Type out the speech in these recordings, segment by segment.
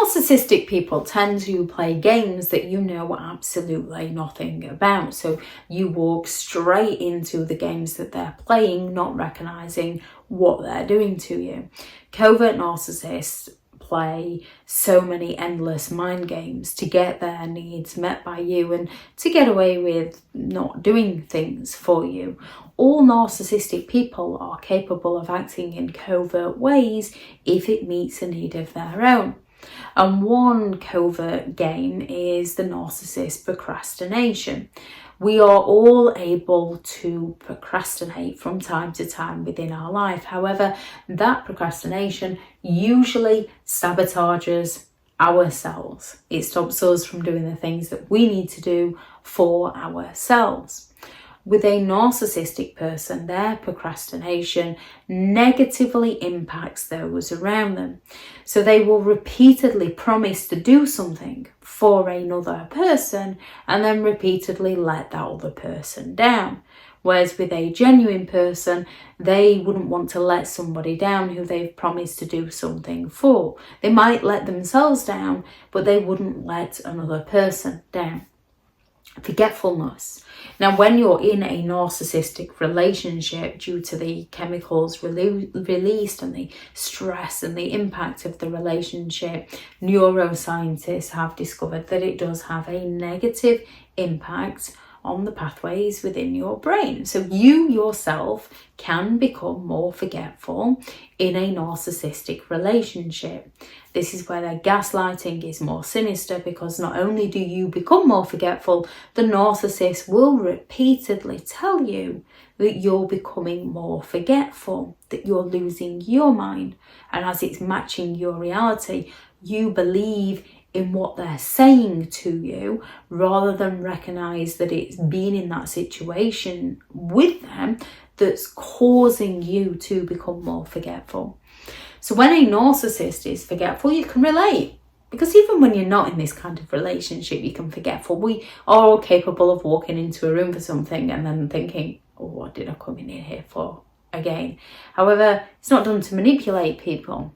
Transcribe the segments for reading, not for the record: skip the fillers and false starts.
Narcissistic people tend to play games that you know absolutely nothing about. So you walk straight into the games that they're playing, not recognising what they're doing to you. Covert narcissists play so many endless mind games to get their needs met by you and to get away with not doing things for you. All narcissistic people are capable of acting in covert ways if it meets a need of their own. And one covert game is the narcissist procrastination. We are all able to procrastinate from time to time within our life. However, that procrastination usually sabotages ourselves. It stops us from doing the things that we need to do for ourselves. With a narcissistic person, their procrastination negatively impacts those around them. So they will repeatedly promise to do something for another person and then repeatedly let that other person down. Whereas with a genuine person, they wouldn't want to let somebody down who they've promised to do something for. They might let themselves down, but they wouldn't let another person down. Forgetfulness. Now, when you're in a narcissistic relationship, due to the chemicals released and the stress and the impact of the relationship, neuroscientists have discovered that it does have a negative impact on the pathways within your brain. So you yourself can become more forgetful in a narcissistic relationship. This is where their gaslighting is more sinister, because not only do you become more forgetful, the narcissist will repeatedly tell you that you're becoming more forgetful, that you're losing your mind. And as it's matching your reality, you believe in what they're saying to you rather than recognise that it's being in that situation with them that's causing you to become more forgetful. So when a narcissist is forgetful, you can relate, because even when you're not in this kind of relationship, you can forgetful. We are all capable of walking into a room for something and then thinking, oh, what did I come in here for again? However, it's not done to manipulate people.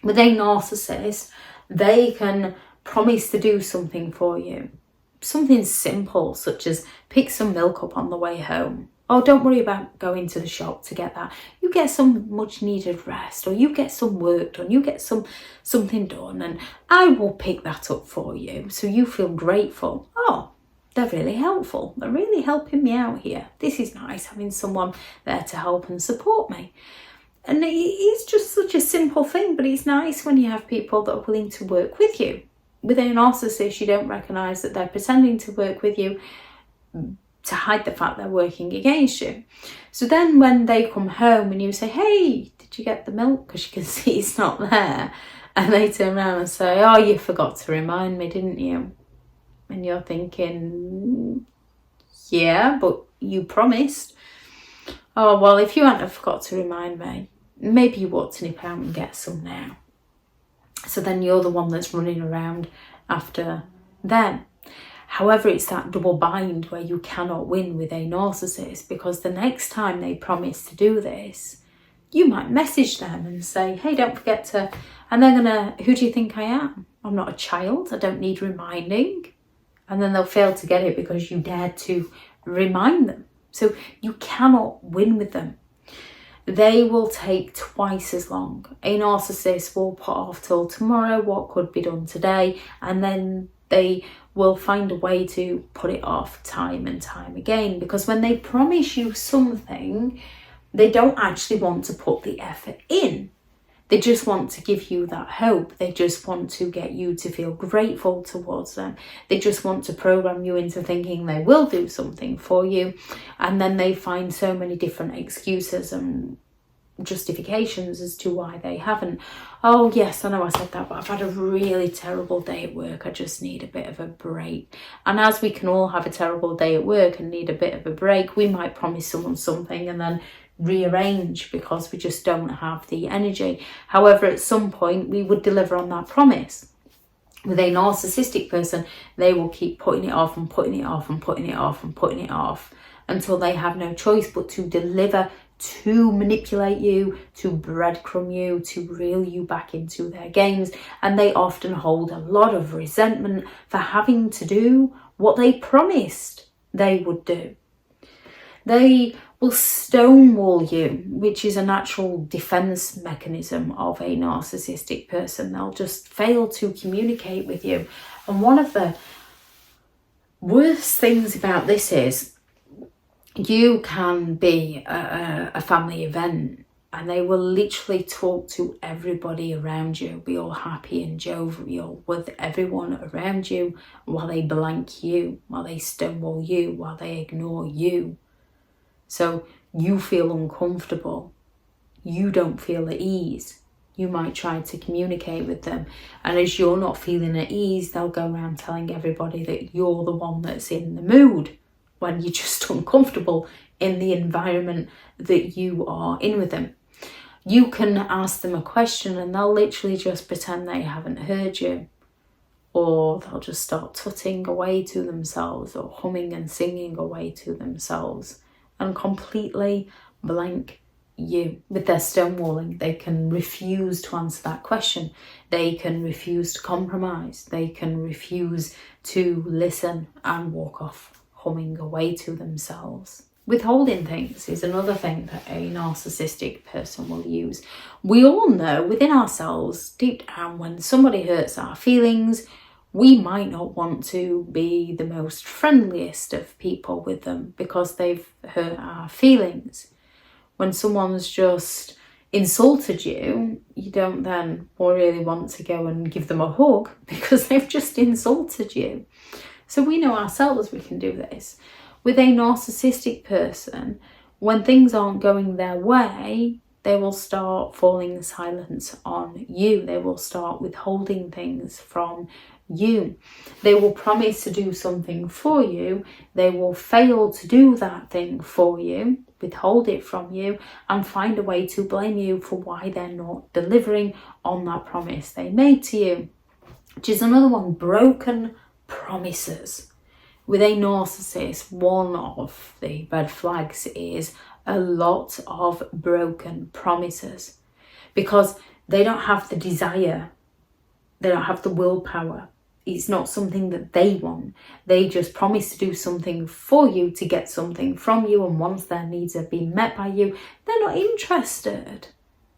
With a narcissist, they can promise to do something for you. Something simple, such as pick some milk up on the way home. Oh, don't worry about going to the shop to get that. You get some much needed rest, or you get some work done, you get something done, and I will pick that up for you so you feel grateful. Oh, they're really helpful. They're really helping me out here. This is nice, having someone there to help and support me. And it's just such a simple thing, but it's nice when you have people that are willing to work with you. With a narcissist, you don't recognise that they're pretending to work with you to hide the fact they're working against you. So then when they come home and you say, hey, did you get the milk? Because you can see it's not there. And they turn around and say, oh, you forgot to remind me, didn't you? And you're thinking, yeah, but you promised. Oh, well, if you hadn't have forgot to remind me, maybe you ought to nip out and get some now. So then you're the one that's running around after them. However, it's that double bind where you cannot win with a narcissist, because the next time they promise to do this, you might message them and say, hey, don't forget to, and they're gonna, who do you think I am? I'm not a child, I don't need reminding. And then they'll fail to get it because you dared to remind them. So you cannot win with them. They will take twice as long. A narcissist will put off till tomorrow what could be done today, and then they will find a way to put it off time and time again, because when they promise you something, they don't actually want to put the effort in. They just want to give you that hope. They just want to get you to feel grateful towards them. They just want to program you into thinking they will do something for you. And then they find so many different excuses and justifications as to why they haven't. Oh yes, I know I said that, but I've had a really terrible day at work. I just need a bit of a break. And as we can all have a terrible day at work and need a bit of a break, we might promise someone something and then rearrange because we just don't have the energy. However, at some point we would deliver on that promise. With a narcissistic person, they will keep putting it off and putting it off and putting it off and putting it off until they have no choice but to deliver to manipulate you, to breadcrumb you, to reel you back into their games. And they often hold a lot of resentment for having to do what they promised they would do. They will stonewall you, which is a natural defense mechanism of a narcissistic person. They'll just fail to communicate with you. And one of the worst things about this is you can be a family event and they will literally talk to everybody around you, be all happy and jovial with everyone around you while they blank you, while they stonewall you, while they ignore you. So you feel uncomfortable. You don't feel at ease. You might try to communicate with them. And as you're not feeling at ease, they'll go around telling everybody that you're the one that's in the mood when you're just uncomfortable in the environment that you are in with them. You can ask them a question and they'll literally just pretend they haven't heard you. Or they'll just start tutting away to themselves or humming and singing away to themselves and completely blank you. With their stonewalling, they can refuse to answer that question. They can refuse to compromise. They can refuse to listen and walk off humming away to themselves. Withholding things is another thing that a narcissistic person will use. We all know within ourselves, deep down, when somebody hurts our feelings, we might not want to be the most friendliest of people with them because they've hurt our feelings. When someone's just insulted you, you don't then really want to go and give them a hug because they've just insulted you. So we know ourselves we can do this. With a narcissistic person, when things aren't going their way, they will start falling silent on you. They will start withholding things from you. They will promise to do something for you. They will fail to do that thing for you, withhold it from you, and find a way to blame you for why they're not delivering on that promise they made to you. Which is another one, broken promises. With a narcissist, one of the red flags is a lot of broken promises because they don't have the desire, they don't have the willpower. It's not something that they want. They just promise to do something for you to get something from you, and once their needs have been met by you, they're not interested.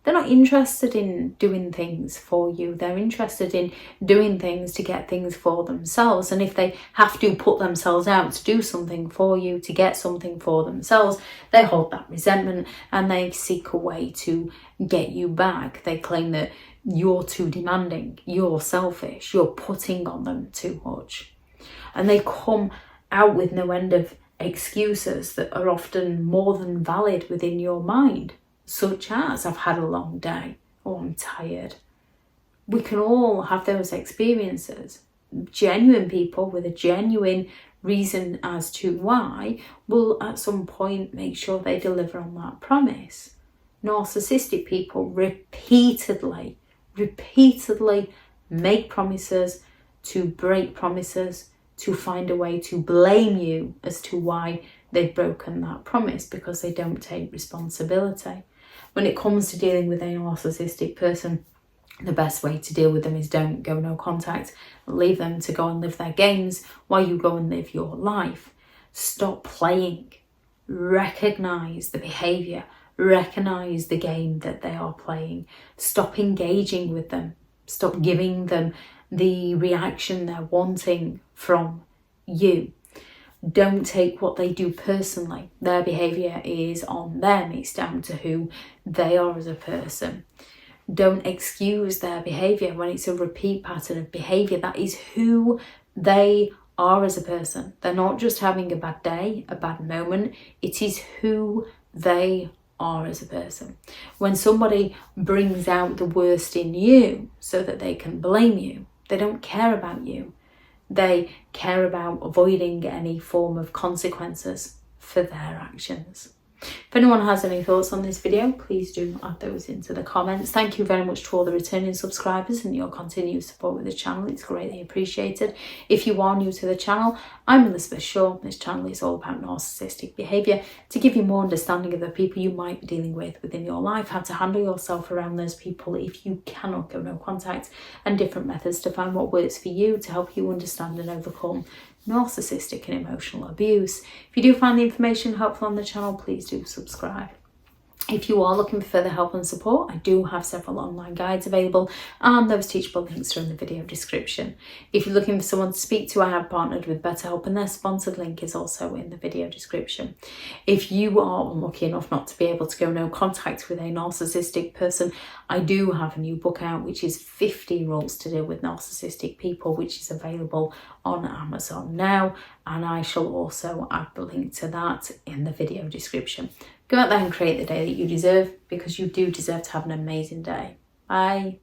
They're not interested in doing things for you. They're interested in doing things to get things for themselves. And if they have to put themselves out to do something for you, to get something for themselves, they hold that resentment and they seek a way to get you back. They claim that you're too demanding, you're selfish, you're putting on them too much. And they come out with no end of excuses that are often more than valid within your mind. Such as, I've had a long day, or I'm tired. We can all have those experiences. Genuine people with a genuine reason as to why will at some point make sure they deliver on that promise. Narcissistic people repeatedly make promises, to break promises, to find a way to blame you as to why they've broken that promise because they don't take responsibility. When it comes to dealing with a narcissistic person, the best way to deal with them is don't go no contact. Leave them to go and live their games while you go and live your life. Stop playing. Recognise the behaviour. Recognise the game that they are playing. Stop engaging with them. Stop giving them the reaction they're wanting from you. Don't take what they do personally. Their behaviour is on them. It's down to who they are as a person. Don't excuse their behaviour when it's a repeat pattern of behaviour. That is who they are as a person. They're not just having a bad day, a bad moment. It is who they are as a person. When somebody brings out the worst in you so that they can blame you, they don't care about you. They care about avoiding any form of consequences for their actions. If anyone has any thoughts on this video, please do add those into the comments. Thank you very much to all the returning subscribers and your continued support with the channel. It's greatly appreciated. If you are new to the channel, I'm Elizabeth Shaw. This channel is all about narcissistic behaviour to give you more understanding of the people you might be dealing with within your life, how to handle yourself around those people if you cannot go no contact, and different methods to find what works for you to help you understand and overcome narcissistic and emotional abuse. If you do find the information helpful on the channel, please do subscribe. If you are looking for further help and support, I do have several online guides available, and those teachable links are in the video description. If you're looking for someone to speak to, I have partnered with BetterHelp, and their sponsored link is also in the video description. If you are unlucky enough not to be able to go no contact with a narcissistic person, I do have a new book out, which is 50 Rules to Deal with Narcissistic People, which is available on Amazon now, and I shall also add the link to that in the video description. Go out there and create the day that you deserve, because you do deserve to have an amazing day. Bye.